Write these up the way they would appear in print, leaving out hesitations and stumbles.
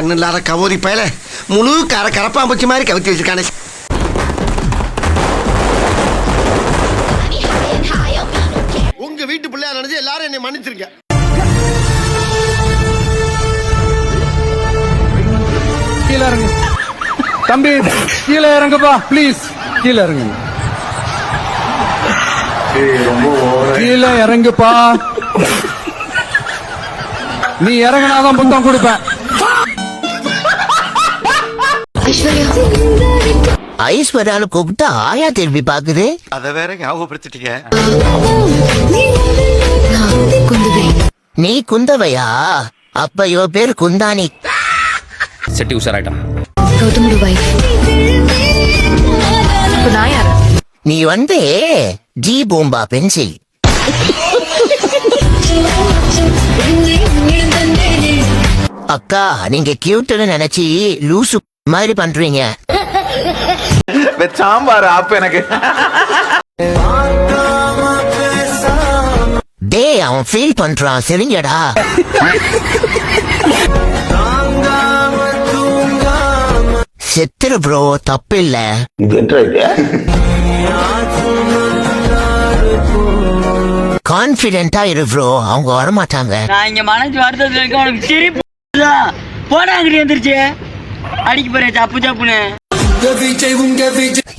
கண்ணு இல்லாத கவோதி பயல முழு கரப்பாம்பூச்சி மாதிரி கவித்து வச்சிருக்கானே. உங்க வீட்டு பிள்ளையா நினைச்சு எல்லாரும் என்னை மன்னிச்சிருக்க. கீழே இறங்கு தம்பி, கீழே இறங்குப்பா ப்ளீஸ், கீழே இறங்கு, கீழே இறங்குப்பா. நீ இறங்கினாதான் புத்தம் கொடுப்பேன். ஐஸ்வர்யான்னு கூப்பிட்டு ஆயா திரும்பி பாக்குது. அத வேற ஞாபகப்படுத்திட்டீங்க. நீ குந்தவையா? அப்ப இவ பேர் குந்தானி. செட்டி உஷாராயிட்டான். நீ வந்து ஜி பூம்பா பென்சில். அக்கா நீங்க கியூட்னு நினைச்சி லூசு மாதிரி பண்றீங்க. சாம்பார் ஆப் எனக்கு. டே அவன் ஃபீல் பண்றான், சரிங்கடா. செத்துரு ப்ரோ, தப்பு இல்ல. கான்பிடென்டா இரு ப்ரோ, அவங்க வரமாட்டாங்க. நான் இங்க மனசு வருத்தத்துல இருக்க, உனக்கு சிரிப்பு போடாங்கடி வந்துருச்சு. அடிக்க போறேன் சப்பு சப்புன்னு.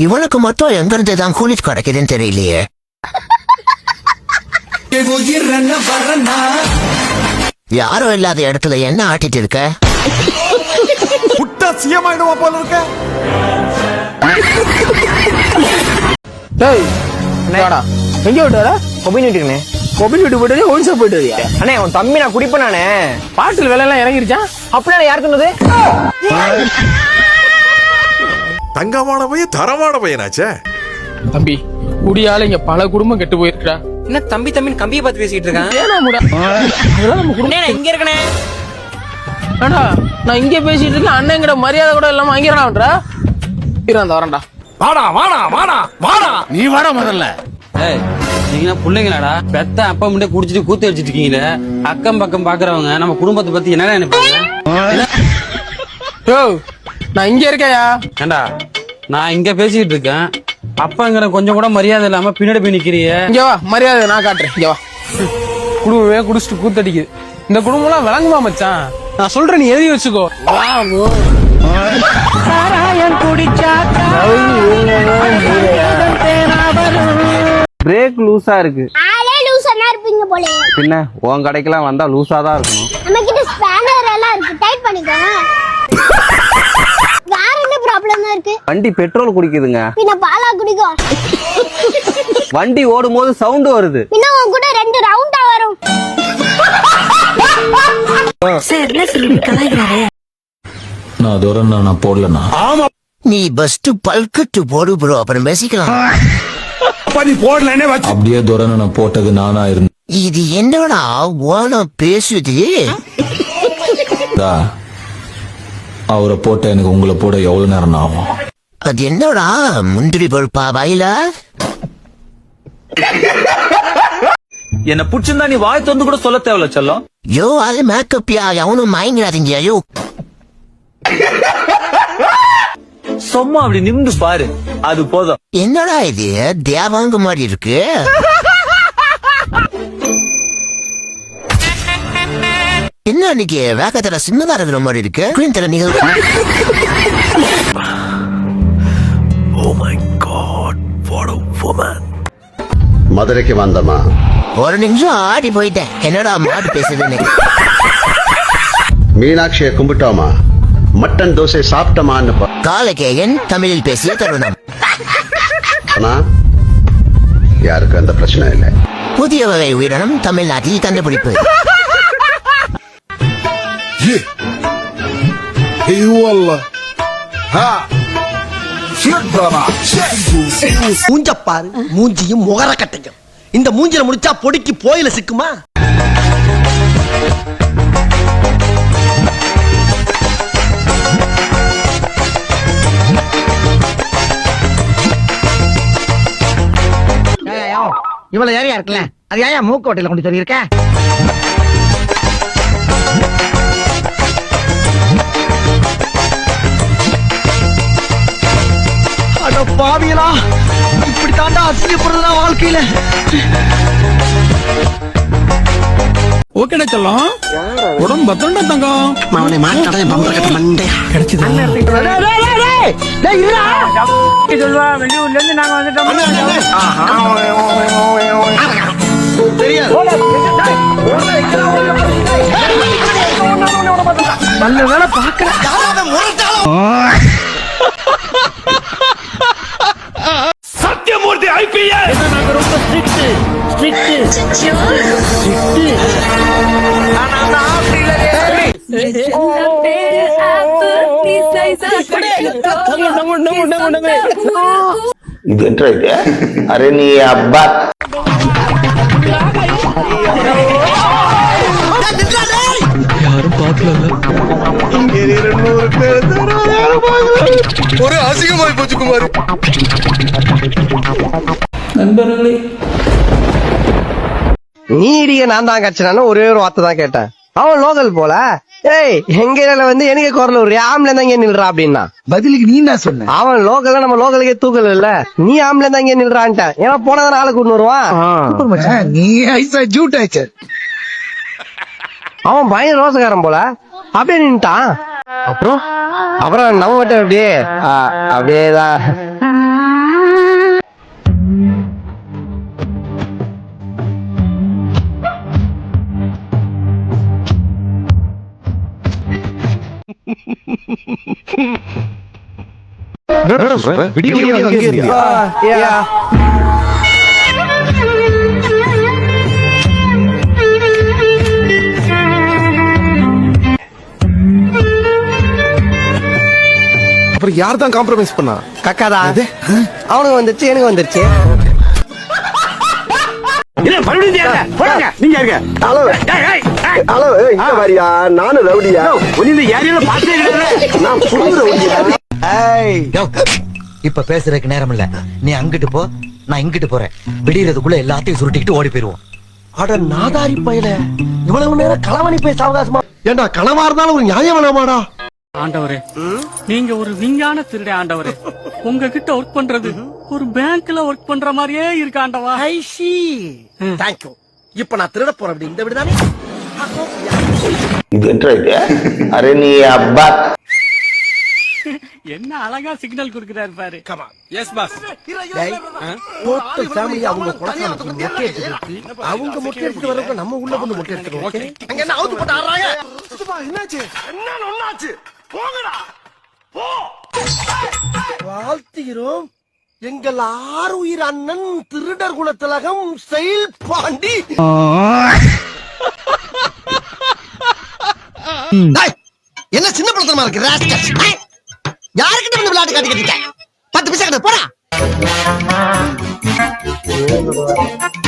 இவனுக்கு மட்டும் எங்க இருந்து தான் கூலி கிடைக்குதுன்னு தெரியலையே. யாரோ இல்லாத இடத்துல என்ன ஆட்டிட்டு இருக்க? போல இருக்க. எங்க விட்டாரா? கொபின் வீட்டுக்குண்ணே. கொபின் வீட்டு போயிட்டு ஹோல் ஷாப் போயிட்டு வரியா? அண்ணே உன் தம்பி நான் குடிப்பேன் நானே. பாட்டில் விலை எல்லாம் இறங்கிருச்சான். அப்படின்னா யார் சொன்னது? தங்கமான பையன், தரமான பையனாச்சே. தம்பி குடியால இங்க பல குடும்பம் கெட்டு போயிருக்கா. என்ன தம்பி தம்பின்னு கம்பியை பார்த்து பேசிட்டு இருக்கான்? இங்க இருக்கனே. அண்ணா நான் இங்க பேசிட்டு இருக்கேன், அண்ணன் கிட்ட மரியாதை கூட இல்லாம அங்கிறா. இறந்த வரண்டா. வாடா வாடா வாடா வாடா, நீ வாடா முதல்ல. நீங்க பிள்ளைங்களாடா, பெத்த அப்பா முன்னே குடிச்சிட்டு கூத்து வச்சிட்டு இருக்கீங்களே. அக்கம் பக்கம் பாக்குறவங்க நம்ம குடும்பத்தை பத்தி என்ன நினைப்பாங்க? நான் இங்க இருக்கேயா. ஏண்டா நான் இங்க பேசிட்டு இருக்கேன், அப்பங்கிற கொஞ்சம் கூட மரியாதை இல்லாம பின்னாடி போய் நிக்கிறிய. இங்க வா, மரியாதை நான் காட்டுறேன். இங்க வா. குடும்பமே குடிச்சிட்டு கூத்தடிக்குது. இந்த குடும்பம் எல்லாம் விளங்குமா மச்சான்? நான் சொல்றேன், நீ எழுதி வச்சுக்கோ. பிரேக் லூசா இருக்கு. ஆளே லூசனா இருப்பீங்க போல. பின்ன உன் கடைக்கெல்லாம் வந்தா லூசா தான் இருக்கணும். நம்ம கிட்ட ஸ்பேனர் எல்லாம் இருக்கு, டைட் பண்ணிக்கோங்க. வேற என்ன ப்ராப்ளம் இருக்கு? வண்டி பெட்ரோல் குடிக்குதுங்க. பின்ன பாலா குடிக்கும். வண்டி ஓடும் போது சவுண்ட் வருது. பின்ன உன் கூட 2 ரவுண்டா வரும். நான் தூரம் நான் போடலண்ணா. நீ பஸ்ட் பல்கட்டு போடு ப்ரோ, அப்புறம் பேசிக்கலாம். அப்படியே தூரம் நான் போட்டது நானா இருந்தேன். இது என்னடா ஓனம் பேசுது? அவரை போட்ட எனக்கு உங்களை போட எவ்வளவு நேரம் ஆகும்? அது என்னடா முந்திரி பருப்பா வாயில? என்ன புடிச்சிருந்தா நீ வாய் தொந்து கூட சொல்ல தேவையில்ல செல்லம். யோ அது மேக்கப்யா, எவனும் மயங்கிறாதீங்க. யோ சும்மா அப்படி நின்று பாரு, அது போதும். என்னடா இது தேவாங்க மாதிரி இருக்கு? என்ன இன்னைக்கு வேகத்துல சின்னதா இருக்கிற மாதிரி இருக்கு. நிகழ்வு. மதுரைக்கு வந்தமா ஒரு நிமிஷம் ஆடி போயிட்டேன். என்னடா மாடு பேசுதுன்னு. மீனாட்சியை கும்பிட்டோமா, மட்டன் தோசை சாப்பிட்டோமான்னு காலகேயன் தமிழில் பேசிய தருணம். யாருக்கு அந்த பிரச்சனை இல்லை. புதிய வகை உயிரினம் தமிழ்நாட்டில் கண்டுபிடிப்பு. மூஞ்சப்பாரு, மூஞ்சியும் முகர கட்டையும். இந்த மூஞ்சில முடிச்சா பொடிக்கு போயில சிக்குமா? இவ்வளவு ஏரியா இருக்குல்ல, அது ஏன் மூக்கோட்டையில கொண்டு சொல்லியிருக்க? பாவியலா இப்படி தாண்டா அசிங்கப்படுறதா வாழ்க்கையில. ஓகேடா செல்லம், உடம்பு பத்திரண்டா தங்கம். அவனை மாட்டாடா என் பம்பர கட்ட மண்டையா. சொல்லுவா வெளியூர்ல இருந்து நாங்க வந்துட்டோம். தெரியாது. நல்ல வேலை பாக்குறேன். சத்தியமூர்த்தி ஐபிஎஸ் நாங்க ரொம்ப ஸ்ட்ரிக்ட். இது என்ன இது? அரே நீ அப்பா ஒரு அசிங்கமாய் போச்சு குமார். நண்பர்களே, நீ இடிய நான் தான் கட்சினான்னு ஒரே ஒரு வார்த்தை தான் கேட்டேன். அவன் லோக்கல் போல. ஏய் எங்க ஏரியால வந்து எனக்கு குரல் ஒரு ஆம்பளை தான் இங்க நில்றா அப்படின்னா பதிலுக்கு நீ என்ன சொன்ன? அவன் லோக்கல்ல நம்ம லோக்கலுக்கே தூக்கல் இல்ல, நீ ஆம்பளை தான் இங்க நில்றான்ட்டான். ஏன்னா போனதான் ஆளு கூட்டு வருவான். நீ ஐசா ஜூட் ஆயிச்சு. அவன் பையன் ரோசக்காரன் போல அப்படியே நின்ட்டான். அப்புறம் நம்ம மட்டும் அப்படியே அப்படியேதான். அப்புறம் யார் தான் காம்ப்ரமைஸ் பண்ணா? கக்காதா அவனுக்கு வந்துருச்சு, எனக்கு வந்துருச்சு. இப்ப பேசுறதுக்கு நேரம் இல்ல. நீ அங்கிட்டு போ, நான் இங்கிட்டு போறேன். விடியறதுக்குள்ள எல்லாத்தையும் சுருட்டிக்கிட்டு ஓடி போயிருவோம். அட நாதாரி பயல, இவ்வளவு நேரம் களவணி பேச அவகாசமா? ஏண்டா களவா இருந்தாலும் ஒரு நியாயம் வேணாமாடா? ஆண்டவரே, நீங்க ஒரு விஞ்ஞான திருட ஆண்டவரே. உங்ககிட்ட ஒர்க் பண்றது ஒரு பேங்க்ல ஒர்க் பண்ற மாதிரியே இருக்கு ஆண்டவா. ஐ சி. Thank you. இப்ப நான் திருட போறேன். அப்படி இந்த விடுதானே. இது என்ன இது? அரே நீ அப்பா என்ன அழகா சிக்னல் குடுக்குறாரு பாரு. S pass. டோட்டல் ஃபேமிலி அவங்க குலசாமி மொட்டை எடுத்துட்டு அவங்க மொட்டை எடுத்து வரப்ப நம்ம உள்ள பொண்ணு மொட்டை எடுத்துறோம். ஓகே, அங்க என்ன அவுத்து போட்டு ஆடுறாங்க? என்னாச்சு? என்ன ஒண்ணாச்சு? போங்கடா போ. வாழ்த்துகிறோம் எங்கள் ஆறுயிர் அண்ணன் திருடர் குலத்திலகம் செயல் பாண்டி. என்ன சின்ன படத்தமா இருக்கு ராஸ்கல்? யாருக்கிட்ட வந்து விளையாட்டு காட்டி கட்டிட்ட? 10 பைசா கிட்ட போடா.